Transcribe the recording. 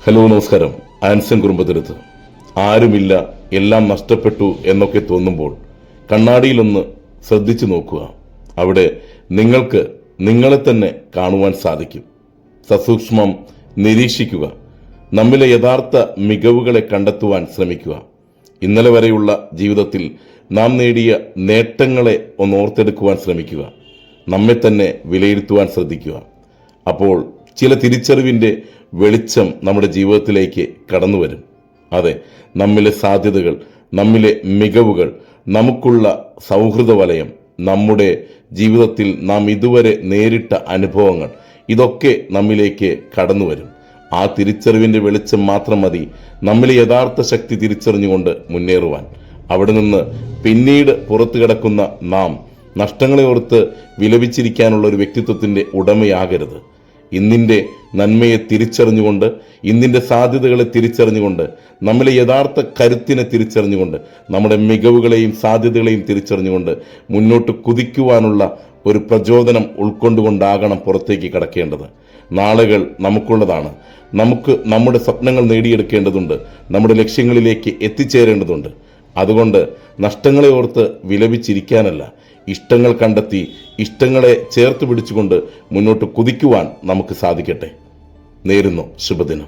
Hello, നമസ്കാരം. ആൻസൺ കുടുംബത്തിരുത്ത്. ആരുമില്ല, എല്ലാം നഷ്ടപ്പെട്ടു എന്നൊക്കെ തോന്നുമ്പോൾ കണ്ണാടിയിലൊന്ന് ശ്രദ്ധിച്ചു നോക്കുക. അവിടെ നിങ്ങൾക്ക് നിങ്ങളെ തന്നെ കാണുവാൻ സാധിക്കും. സസൂക്ഷ്മം നിരീക്ഷിക്കുക. നമ്മിലെ യഥാർത്ഥ മികവുകളെ കണ്ടെത്തുവാൻ ശ്രമിക്കുക. ഇന്നലെ വരെയുള്ള ജീവിതത്തിൽ നാം നേടിയ നേട്ടങ്ങളെ ഒന്ന് ഓർത്തെടുക്കുവാൻ ശ്രമിക്കുക. നമ്മെ തന്നെ വിലയിരുത്തുവാൻ ശ്രദ്ധിക്കുക. അപ്പോൾ ചില തിരിച്ചറിവിൻ്റെ വെളിച്ചം നമ്മുടെ ജീവിതത്തിലേക്ക് കടന്നു വരും. അതെ, നമ്മിലെ സാധ്യതകൾ, നമ്മിലെ മികവുകൾ, നമുക്കുള്ള സൗഹൃദ വലയം, നമ്മുടെ ജീവിതത്തിൽ നാം ഇതുവരെ നേരിട്ട അനുഭവങ്ങൾ, ഇതൊക്കെ നമ്മിലേക്ക് കടന്നു വരും. ആ തിരിച്ചറിവിൻ്റെ വെളിച്ചം മാത്രം മതി നമ്മിലെ യഥാർത്ഥ ശക്തി തിരിച്ചറിഞ്ഞുകൊണ്ട് മുന്നേറുവാൻ. അവിടെ നിന്ന് പിന്നീട് പുറത്തു കിടക്കുന്ന നാം നഷ്ടങ്ങളെ ഓർത്ത് വിലപിച്ചിരിക്കാനുള്ള ഒരു വ്യക്തിത്വത്തിൻ്റെ ഉടമയാകരുത്. ഇന്നിൻ്റെ നന്മയെ തിരിച്ചറിഞ്ഞുകൊണ്ട്, ഇന്നിൻ്റെ സാധ്യതകളെ തിരിച്ചറിഞ്ഞുകൊണ്ട്, നമ്മളെ യഥാർത്ഥ കരുത്തിനെ തിരിച്ചറിഞ്ഞുകൊണ്ട്, നമ്മുടെ മികവുകളെയും സാധ്യതകളെയും തിരിച്ചറിഞ്ഞുകൊണ്ട് മുന്നോട്ട് കുതിക്കുവാനുള്ള ഒരു പ്രചോദനം ഉൾക്കൊണ്ടുകൊണ്ടാകണം പുറത്തേക്ക് കടക്കേണ്ടത്. നാളുകൾ നമുക്കുള്ളതാണ്. നമുക്ക് നമ്മുടെ സ്വപ്നങ്ങൾ നേടിയെടുക്കേണ്ടതുണ്ട്. നമ്മുടെ ലക്ഷ്യങ്ങളിലേക്ക് എത്തിച്ചേരേണ്ടതുണ്ട്. അതുകൊണ്ട് നഷ്ടങ്ങളെ ഓർത്ത് വിലപിച്ചിരിക്കാനല്ല, ഇഷ്ടങ്ങൾ കണ്ടെത്തി ഇഷ്ടങ്ങളെ ചേർത്ത് പിടിച്ചുകൊണ്ട് മുന്നോട്ട് കുതിക്കുവാൻ നമുക്ക് സാധിക്കട്ടെ. നേരുന്നു ശുഭദിനം.